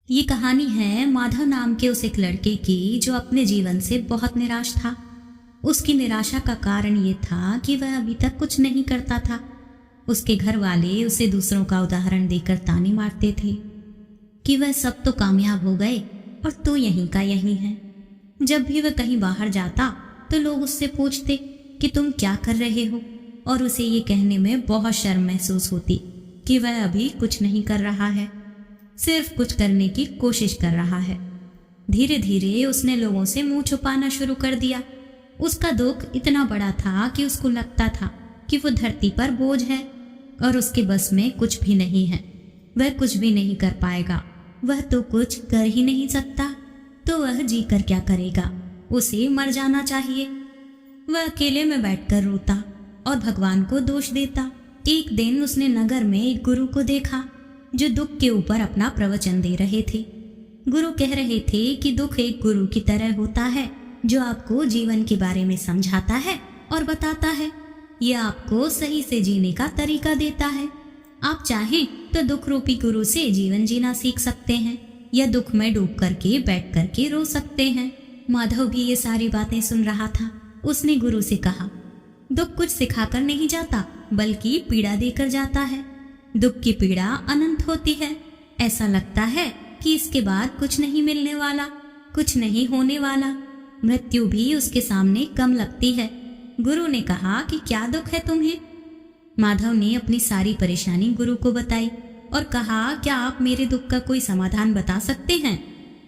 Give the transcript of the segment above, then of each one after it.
ये कहानी है माधव नाम के उस एक लड़के की जो अपने जीवन से बहुत निराश था। उसकी निराशा का कारण ये था कि वह अभी तक कुछ नहीं करता था। उसके घर वाले उसे दूसरों का उदाहरण देकर ताने मारते थे कि वह सब तो कामयाब हो गए और तू यहीं का यहीं है। जब भी वह कहीं बाहर जाता तो लोग उससे पूछते कि तुम क्या कर रहे हो, और उसे ये कहने में बहुत शर्म महसूस होती कि वह अभी कुछ नहीं कर रहा है, सिर्फ कुछ करने की कोशिश कर रहा है। धीरे धीरे उसने लोगों से मुंह छुपाना शुरू कर दिया। उसका दुख इतना बड़ा था कि उसको लगता था कि वो धरती पर बोझ है और उसके बस में कुछ भी नहीं है। वह कुछ भी नहीं कर पाएगा, वह तो कुछ कर ही नहीं सकता, तो वह जी कर क्या करेगा। उसे मर जाना चाहिए। वह अकेले में बैठकर रोता और भगवान को दोष देता। एक दिन उसने नगर में एक गुरु को देखा जो दुख के ऊपर अपना प्रवचन दे रहे थे। गुरु कह रहे थे कि दुख एक गुरु की तरह होता है जो आपको जीवन के बारे में समझाता है और बताता है। यह आपको सही से जीने का तरीका देता है। आप चाहें तो दुख रूपी गुरु से जीवन जीना सीख सकते हैं या दुख में डूब करके बैठ करके रो सकते हैं। माधव भी ये सारी बातें सुन रहा था। उसने गुरु से कहा, दुख कुछ सिखाकर नहीं जाता बल्कि पीड़ा देकर जाता है। दुख की पीड़ा अनंत होती है। ऐसा लगता है कि इसके बाद कुछ नहीं मिलने वाला, कुछ नहीं होने वाला। मृत्यु भी उसके सामने कम लगती है। गुरु ने कहा कि क्या दुख है तुम्हें? माधव ने अपनी सारी परेशानी गुरु को बताई और कहा, क्या आप मेरे दुख का कोई समाधान बता सकते हैं?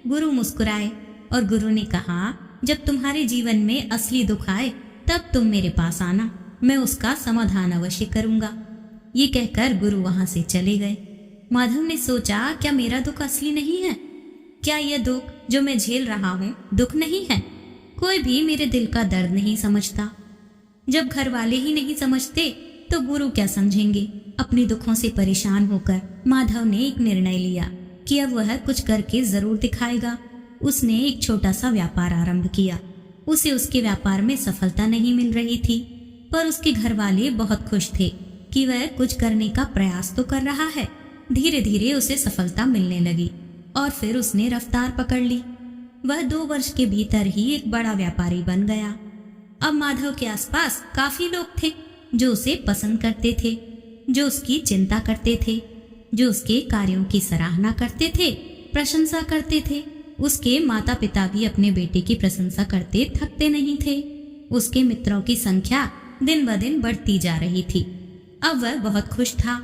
गुरु मुस्कुराए और गुरु ने कहा, जब तुम्हारे जीवन में असली दुख आए तब तुम मेरे पास आना, मैं उसका समाधान अवश्य करूंगा। ये कहकर गुरु वहां से चले गए। माधव ने सोचा, क्या मेरा दुख असली नहीं है? क्या यह दुख जो मैं झेल रहा हूँ दुख नहीं है? कोई भी मेरे दिल का दर्द नहीं समझता। जब घर वाले ही नहीं समझते तो गुरु क्या समझेंगे? अपने दुखों से परेशान होकर माधव ने एक निर्णय लिया कि अब वह कुछ करके जरूर दिखाएगा। उसने एक छोटा सा व्यापार आरंभ किया। उसे उसके व्यापार में सफलता नहीं मिल रही थी, पर उसके घर वाले बहुत खुश थे कि वह कुछ करने का प्रयास तो कर रहा है। धीरे धीरे उसे सफलता मिलने लगी और फिर उसने रफ्तार पकड़ ली। वह 2 वर्ष के भीतर ही एक बड़ा व्यापारी बन गया। अब माधव के आसपास काफी लोग थे जो उसे पसंद करते थे, जो उसकी चिंता करते थे, जो उसके कार्यों की सराहना करते थे, प्रशंसा करते थे। उसके माता पिता भी अपने बेटे की प्रशंसा करते थकते नहीं थे। उसके मित्रों की संख्या दिन ब दिन बढ़ती जा रही थी। अब वह बहुत खुश था।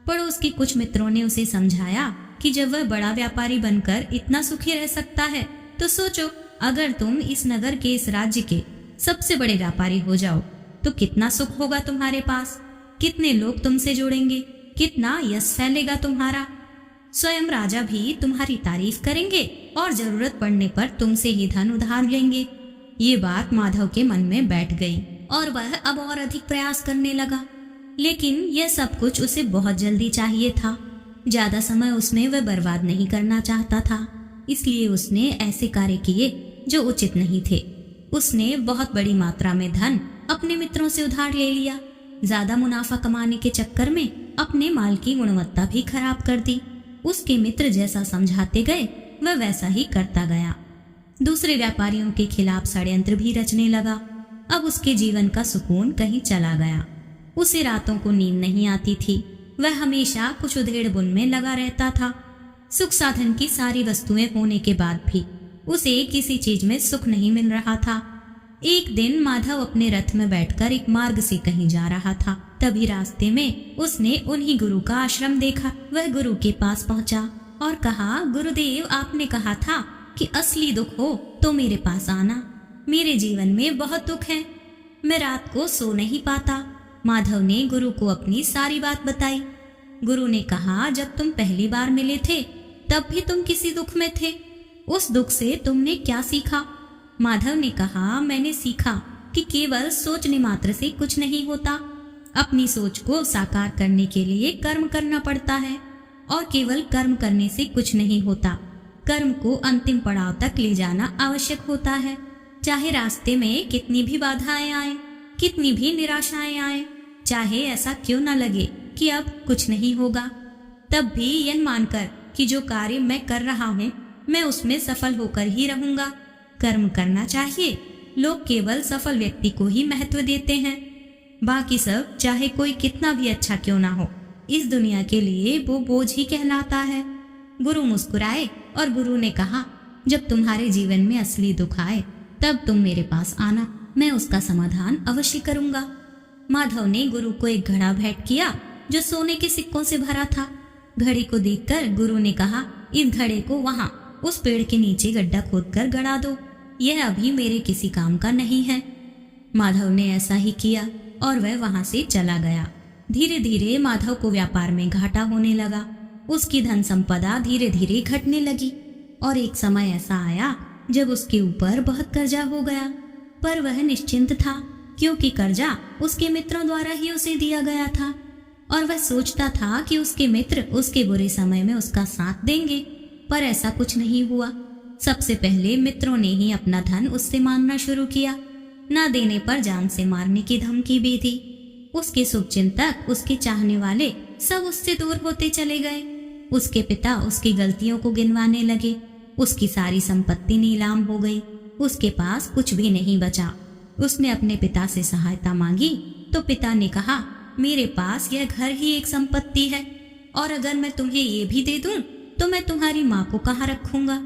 पड़ोस के कुछ मित्रों ने उसे समझाया कि जब वह बड़ा व्यापारी बनकर इतना सुखी रह सकता है तो सोचो, अगर तुम इस नगर के, इस राज्य के सबसे बड़े व्यापारी हो जाओ तो कितना सुख होगा तुम्हारे पास, कितने लोग तुमसे जुड़ेंगे, कितना यश फैलेगा तुम्हारा। स्वयं राजा भी तुम्हारी तारीफ करेंगे और जरूरत पड़ने पर तुमसे ही धन उधार लेंगे। ये बात माधव के मन में बैठ गई और वह अब और अधिक प्रयास करने लगा। लेकिन यह सब कुछ उसे बहुत जल्दी चाहिए था। ज्यादा समय उसमें वह बर्बाद नहीं करना चाहता था, इसलिए उसने ऐसे कार्य किए जो उचित नहीं थे। उसने बहुत बड़ी मात्रा में धन अपने मित्रों से उधार ले लिया। ज्यादा मुनाफा कमाने के चक्कर में अपने माल की गुणवत्ता भी खराब कर दी। उसके मित्र जैसा समझाते गए वह वैसा ही करता गया। दूसरे व्यापारियों के खिलाफ षड्यंत्र भी रचने लगा। अब उसके जीवन का सुकून कहीं चला गया। उसे रातों को नींद नहीं आती थी। वह हमेशा कुछ उधेड़ बुन में लगा रहता था। सुख साधन की सारी वस्तुएं होने के बाद भी उसे किसी चीज में सुख नहीं मिल रहा था। एक दिन माधव अपने रथ में बैठकर एक मार्ग से कहीं जा रहा था। तभी रास्ते में उसने उन्हीं गुरु का आश्रम देखा। वह गुरु के पास पहुंचा और कहा, गुरुदेव, आपने कहा था कि असली दुख हो तो मेरे पास आना। मेरे जीवन में बहुत दुख है, मैं रात को सो नहीं पाता। माधव ने गुरु को अपनी सारी बात बताई। गुरु ने कहा, जब तुम पहली बार मिले थे तब भी तुम किसी दुख में थे। उस दुख से तुमने क्या सीखा? माधव ने कहा, मैंने सीखा कि केवल सोचने मात्र से कुछ नहीं होता। अपनी सोच को साकार करने के लिए कर्म करना पड़ता है और केवल कर्म करने से कुछ नहीं होता। कर्म को अंतिम पड़ाव तक ले जाना आवश्यक होता है। चाहे रास्ते में कितनी भी बाधाएं आए, कितनी भी निराशाएं आए, चाहे ऐसा क्यों न लगे कि अब कुछ नहीं होगा, तब भी यह मानकर कि जो कार्य मैं कर रहा हूँ मैं उसमें सफल होकर ही रहूंगा। कर्म करना चाहिए। लोग केवल सफल व्यक्ति को ही महत्व देते हैं, बाकी सब चाहे कोई कितना भी अच्छा क्यों ना हो, इस दुनिया के लिए वो बोझ ही कहलाता है। गुरु मुस्कुराए और गुरु ने कहा, जब तुम्हारे जीवन में असली दुख आए तब तुम मेरे पास आना, मैं उसका समाधान अवश्य करूंगा। माधव ने गुरु को एक घड़ा भेंट किया जो सोने के सिक्कों से भरा था। घड़े को देखकर गुरु ने कहा, इस घड़े को वहां उस पेड़ के नीचे गड्ढा खोदकर गड़ा दो, यह अभी मेरे किसी काम का नहीं है। माधव ने ऐसा ही किया और वह वहां से चला गया। धीरे धीरे माधव को व्यापार में घाटा होने लगा। उसकी धन संपदा धीरे धीरे घटने लगी और एक समय ऐसा आया जब उसके ऊपर बहुत कर्जा हो गया। पर वह निश्चिंत था, क्योंकि कर्जा उसके मित्रों द्वारा ही उसे दिया गया था और वह सोचता था कि उसके मित्र उसके बुरे समय में उसका साथ देंगे। पर ऐसा कुछ नहीं हुआ। सबसे पहले मित्रों ने ही अपना धन उससे मांगना शुरू किया। न देने पर जान से मारने की धमकी भी दी। उसके शुभचिंतक, उसके चाहने वाले सब उससे दूर होते चले गए। उसके पिता उसकी गलतियों को गिनवाने लगे। उसकी सारी संपत्ति नीलाम हो गई। उसके पास कुछ भी नहीं बचा। उसने अपने पिता से सहायता मांगी तो पिता ने कहा, मेरे पास यह घर ही एक संपत्ति है और अगर मैं तुम्हें ये भी दे दूं तो मैं तुम्हारी माँ को कहाँ रखूंगा।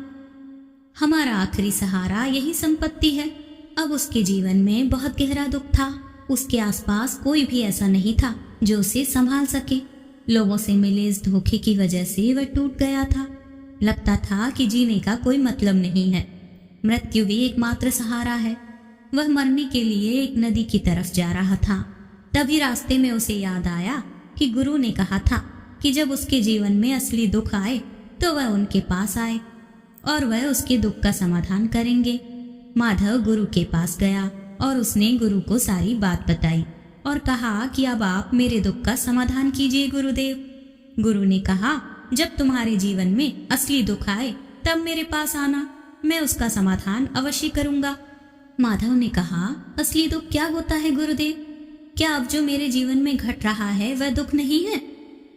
हमारा आखिरी सहारा यही संपत्ति है। अब उसके जीवन में बहुत गहरा दुख था। उसके आसपास कोई भी ऐसा नहीं था जो उसे संभाल सके। लोगों से मिले इस धोखे की वजह से वह टूट गया था। लगता था कि जीने का कोई मतलब नहीं है, मृत्यु ही एकमात्र सहारा है। वह मरने के लिए एक नदी की तरफ जा रहा था। तभी रास्ते में उसे याद आया कि गुरु ने कहा था कि जब उसके जीवन में असली दुख आए तो वह उनके पास आए और वह उसके दुख का समाधान करेंगे। माधव गुरु के पास गया और उसने गुरु को सारी बात बताई और कहा कि अब आप मेरे दुख का समाधान कीजिए गुरुदेव। गुरु ने कहा, जब तुम्हारे जीवन में असली दुख आए तब मेरे पास आना, मैं उसका समाधान अवश्य करूंगा। माधव ने कहा, असली दुख क्या होता है गुरुदेव? क्या अब जो मेरे जीवन में घट रहा है वह दुख नहीं है?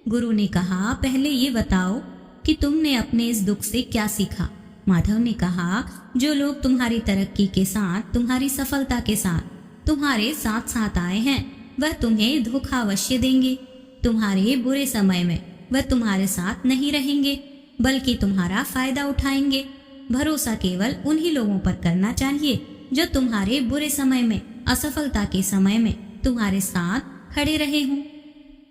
गुरु ने कहा, पहले ये बताओ कि तुमने अपने इस दुख से क्या सीखा। माधव ने कहा, जो लोग तुम्हारी तरक्की के साथ, तुम्हारी सफलता के साथ तुम्हारे साथ साथ आए हैं वह तुम्हें धोखा अवश्य देंगे। तुम्हारे बुरे समय में वह तुम्हारे साथ नहीं रहेंगे बल्कि तुम्हारा फायदा उठाएंगे। भरोसा केवल उन्हीं लोगों पर करना चाहिए जो तुम्हारे बुरे समय में, असफलता के समय में तुम्हारे साथ खड़े रहे हों।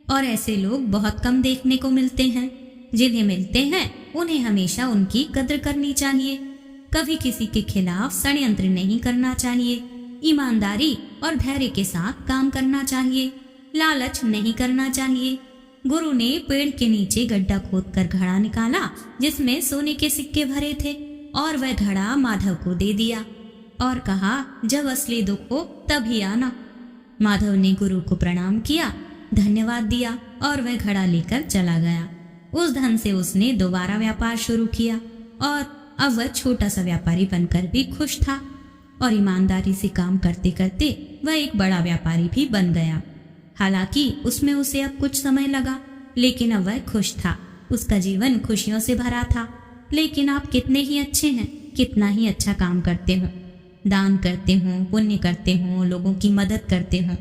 और ऐसे लोग बहुत कम देखने को मिलते हैं। जिन्हें मिलते हैं उन्हें हमेशा उनकी कद्र करनी चाहिए। कभी किसी के खिलाफ षड्यंत्र नहीं करना चाहिए। ईमानदारी और धैर्य के साथ काम करना चाहिए। लालच नहीं करना चाहिए। गुरु ने पेड़ के नीचे गड्ढा खोदकर घड़ा निकाला जिसमें सोने के सिक्के भरे थे और वह घड़ा माधव को दे दिया और कहा, जब असली दुख हो तभी आना। माधव ने गुरु को प्रणाम किया, धन्यवाद दिया और वह घड़ा लेकर चला गया। उस धन से उसने दोबारा व्यापार शुरू किया और अब वह छोटा सा व्यापारी बनकर भी खुश था और ईमानदारी से काम करते करते वह एक बड़ा व्यापारी भी बन गया। हालांकि उसमें उसे अब कुछ समय लगा, लेकिन अब वह खुश था। उसका जीवन खुशियों से भरा था। लेकिन आप कितने ही अच्छे हैं, कितना ही अच्छा काम करते हो, दान करते हो, पुण्य करते हो, लोगों की मदद करते हो,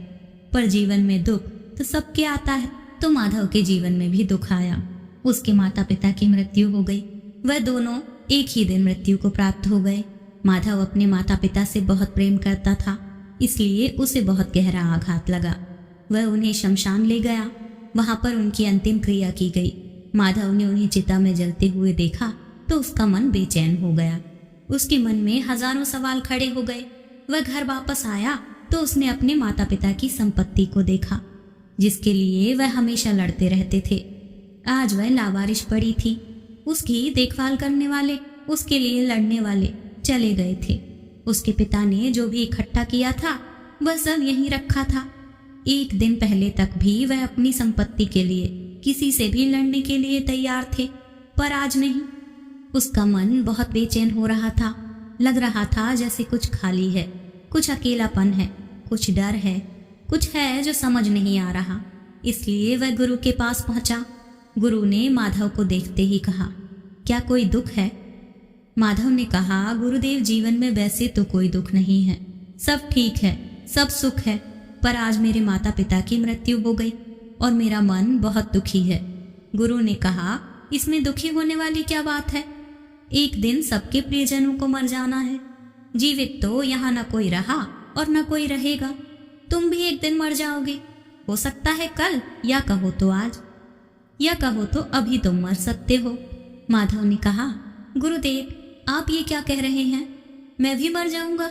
पर जीवन में दुख तो सबके आता है। तो माधव के जीवन में भी दुख आया। उसके माता पिता की मृत्यु हो गई। वह दोनों एक ही दिन मृत्यु को प्राप्त हो गए। माधव अपने माता पिता से बहुत प्रेम करता था, इसलिए उसे बहुत गहरा आघात लगा। वह उन्हें शमशान ले गया। वहां पर उनकी अंतिम क्रिया की गई। माधव ने उन्हें चिता में जलते हुए देखा तो उसका मन बेचैन हो गया। उसके मन में हजारों सवाल खड़े हो गए। वह घर वापस आया तो उसने अपने माता पिता की संपत्ति को देखा जिसके लिए वह हमेशा लड़ते रहते थे। आज वह लावारिश पड़ी थी। उसकी देखभाल करने वाले, उसके लिए लड़ने वाले चले गए थे। उसके पिता ने जो भी इकट्ठा किया था वह सब यहीं रखा था। एक दिन पहले तक भी वह अपनी संपत्ति के लिए किसी से भी लड़ने के लिए तैयार थे, पर आज नहीं। उसका मन बहुत बेचैन हो रहा था। लग रहा था जैसे कुछ खाली है, कुछ अकेलापन है, कुछ डर है, कुछ है जो समझ नहीं आ रहा। इसलिए वह गुरु के पास पहुंचा। गुरु ने माधव को देखते ही कहा, क्या कोई दुख है? माधव ने कहा, गुरुदेव जीवन में वैसे तो कोई दुख नहीं है, सब ठीक है, सब सुख है, पर आज मेरे माता पिता की मृत्यु हो गई और मेरा मन बहुत दुखी है। गुरु ने कहा, इसमें दुखी होने वाली क्या बात है? एक दिन सबके प्रियजनों को मर जाना है। जीवित तो यहाँ न कोई रहा और न कोई रहेगा। तुम भी एक दिन मर जाओगे, हो सकता है कल, या कहो तो आज, या कहो तो अभी तुम मर सकते हो। माधव ने कहा, गुरुदेव आप ये क्या कह रहे हैं? मैं भी मर जाऊंगा,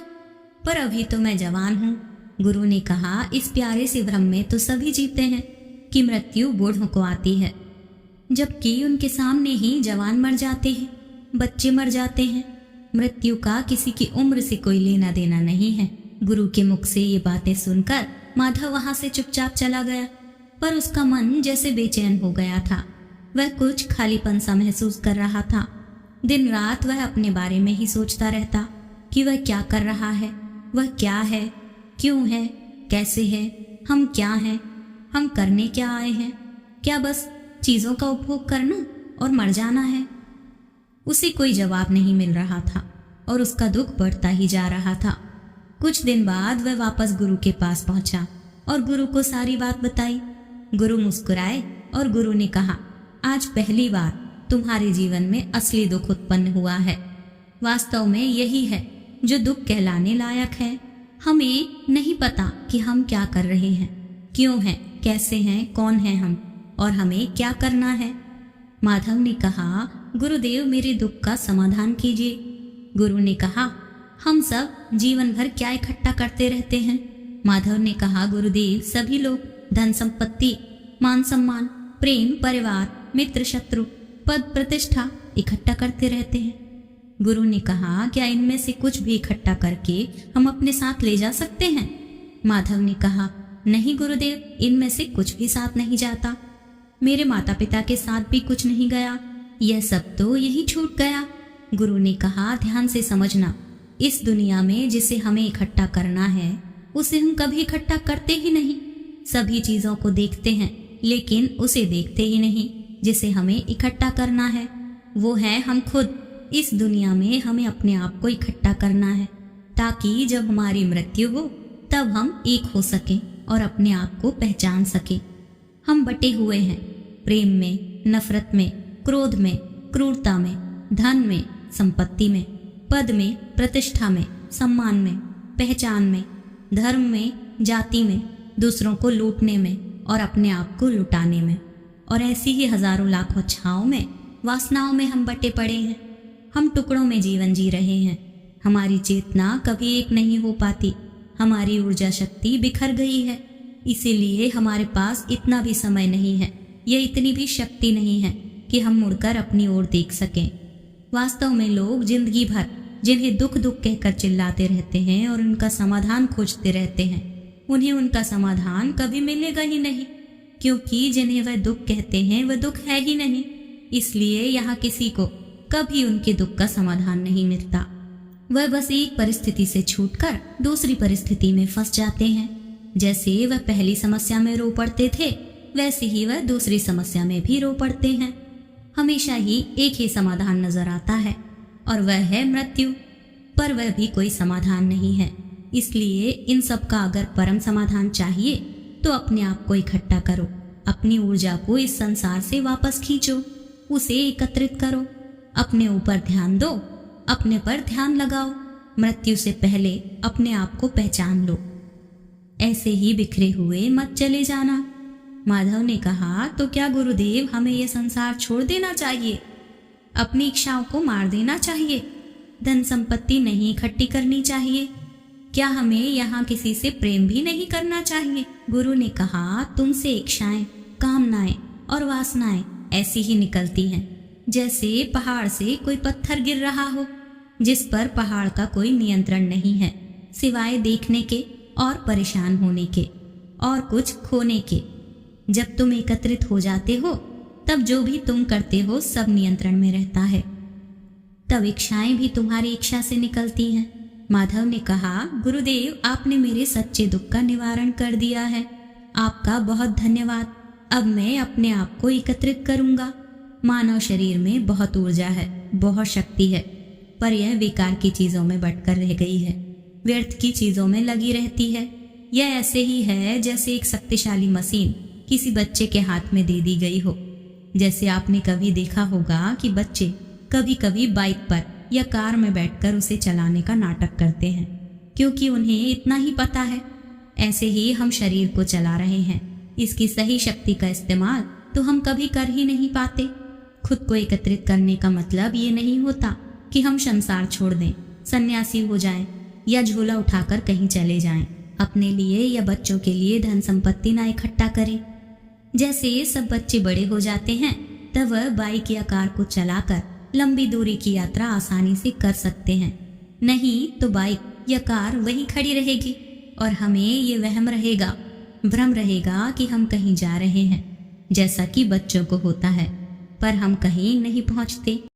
पर अभी तो मैं जवान हूँ। गुरु ने कहा, इस प्यारे से भ्रम में तो सभी जीते हैं कि मृत्यु बूढ़ों को आती है, जबकि उनके सामने ही जवान मर जाते हैं, बच्चे मर जाते हैं। मृत्यु का किसी की उम्र से कोई लेना देना नहीं है। गुरु के मुख से ये बातें सुनकर माधव वहां से चुपचाप चला गया, पर उसका मन जैसे बेचैन हो गया था। वह कुछ खालीपन सा महसूस कर रहा था। दिन रात वह अपने बारे में ही सोचता रहता कि वह क्या कर रहा है, वह क्या है, क्यों है, कैसे है, हम क्या हैं, हम करने क्या आए हैं? क्या बस चीज़ों का उपभोग करना और मर जाना है? उसे कोई जवाब नहीं मिल रहा था और उसका दुख बढ़ता ही जा रहा था। कुछ दिन बाद वह वापस गुरु के पास पहुंचा और गुरु को सारी बात बताई। गुरु मुस्कुराए और गुरु ने कहा, आज पहली बार तुम्हारे जीवन में असली दुख उत्पन्न हुआ है। वास्तव में यही है जो दुख कहलाने लायक है। हमें नहीं पता कि हम क्या कर रहे हैं, क्यों हैं, कैसे हैं, कौन हैं हम और हमें क्या करना है। माधव ने कहा, गुरुदेव मेरे दुख का समाधान कीजिए। गुरु ने कहा, हम सब जीवन भर क्या इकट्ठा करते रहते हैं? माधव ने कहा, गुरुदेव सभी लोग धन संपत्ति, मान सम्मान, प्रेम, परिवार, मित्र, शत्रु, पद, प्रतिष्ठा इकट्ठा करते रहते हैं। गुरु ने कहा, क्या इनमें से कुछ भी इकट्ठा करके हम अपने साथ ले जा सकते हैं? माधव ने कहा, नहीं गुरुदेव, इनमें से कुछ भी साथ नहीं जाता। मेरे माता पिता के साथ भी कुछ नहीं गया, यह सब तो यही छूट गया। गुरु ने कहा, ध्यान से समझना, इस दुनिया में जिसे हमें इकट्ठा करना है उसे हम कभी इकट्ठा करते ही नहीं। सभी चीजों को देखते हैं लेकिन उसे देखते ही नहीं जिसे हमें इकट्ठा करना है, वो है हम खुद। इस दुनिया में हमें अपने आप को इकट्ठा करना है ताकि जब हमारी मृत्यु हो तब हम एक हो सकें और अपने आप को पहचान सकें। हम बटे हुए हैं प्रेम में, नफरत में, क्रोध में, क्रूरता में, धन में, संपत्ति में, पद में, प्रतिष्ठा में, सम्मान में, पहचान में, धर्म में, जाति में, दूसरों को लूटने में और अपने आप को लुटाने में, और ऐसी ही हजारों लाखों छाओं में, वासनाओं में हम बटे पड़े हैं। हम टुकड़ों में जीवन जी रहे हैं। हमारी चेतना कभी एक नहीं हो पाती। हमारी ऊर्जा शक्ति बिखर गई है, इसीलिए हमारे पास इतना भी समय नहीं है, यह इतनी भी शक्ति नहीं है कि हम मुड़कर अपनी ओर देख सकें। वास्तव में लोग जिंदगी भर जिन्हें दुख दुख कहकर चिल्लाते रहते हैं और उनका समाधान खोजते रहते हैं, उन्हें उनका समाधान कभी मिलेगा ही नहीं, क्योंकि जिन्हें वह दुख कहते हैं वह दुख है ही नहीं। इसलिए यहाँ किसी को कभी उनके दुख का समाधान नहीं मिलता। वह बस एक परिस्थिति से छूटकर दूसरी परिस्थिति में फंस जाते हैं। जैसे वह पहली समस्या में रो पड़ते थे, वैसे ही वह दूसरी समस्या में भी रो पड़ते हैं। हमेशा ही एक ही समाधान नजर आता है और वह है मृत्यु, पर वह भी कोई समाधान नहीं है। इसलिए इन सब का अगर परम समाधान चाहिए तो अपने आप को इकट्ठा करो, अपनी ऊर्जा को इस संसार से वापस खींचो, उसे एकत्रित करो, अपने ऊपर ध्यान दो, अपने पर ध्यान लगाओ। मृत्यु से पहले अपने आप को पहचान लो। ऐसे ही बिखरे हुए मत चले जाना। माधव ने कहा, तो क्या गुरुदेव हमें यह संसार छोड़ देना चाहिए? अपनी इच्छाओं को मार देना चाहिए? धन संपत्ति नहीं इकट्ठी करनी चाहिए? क्या हमें यहाँ किसी से प्रेम भी नहीं करना चाहिए? गुरु ने कहा, तुमसे इच्छाएं, कामनाएं और वासनाएं ऐसी ही निकलती हैं जैसे पहाड़ से कोई पत्थर गिर रहा हो, जिस पर पहाड़ का कोई नियंत्रण नहीं है सिवाय देखने के और परेशान होने के और कुछ खोने के। जब तुम एकत्रित हो जाते हो तब जो भी तुम करते हो सब नियंत्रण में रहता है। तब इच्छाएं भी तुम्हारी इच्छा से निकलती हैं। माधव ने कहा, गुरुदेव आपने मेरे सच्चे दुख का निवारण कर दिया है, आपका बहुत धन्यवाद। अब मैं अपने आप को एकत्रित करूंगा। मानव शरीर में बहुत ऊर्जा है, बहुत शक्ति है, पर यह बेकार की चीजों में बटकर रह गई है, व्यर्थ की चीजों में लगी रहती है। यह ऐसे ही है जैसे एक शक्तिशाली मशीन किसी बच्चे के हाथ में दे दी गई हो। जैसे आपने कभी देखा होगा कि बच्चे कभी कभी बाइक पर या कार में बैठकर उसे चलाने का नाटक करते हैं, क्योंकि उन्हें इतना ही पता है। ऐसे ही हम शरीर को चला रहे हैं, इसकी सही शक्ति का इस्तेमाल तो हम कभी कर ही नहीं पाते। खुद को एकत्रित करने का मतलब ये नहीं होता कि हम संसार छोड़ दें, सन्यासी हो जाएं या झोला उठाकर कहीं चले जाएं। अपने लिए या बच्चों के लिए धन संपत्ति ना इकट्ठा करें। जैसे सब बच्चे बड़े हो जाते हैं तब वह बाइक या कार को चलाकर लंबी दूरी की यात्रा आसानी से कर सकते हैं, नहीं तो बाइक या कार वहीं खड़ी रहेगी और हमें ये भ्रम रहेगा कि हम कहीं जा रहे हैं, जैसा कि बच्चों को होता है, पर हम कहीं नहीं पहुंचते।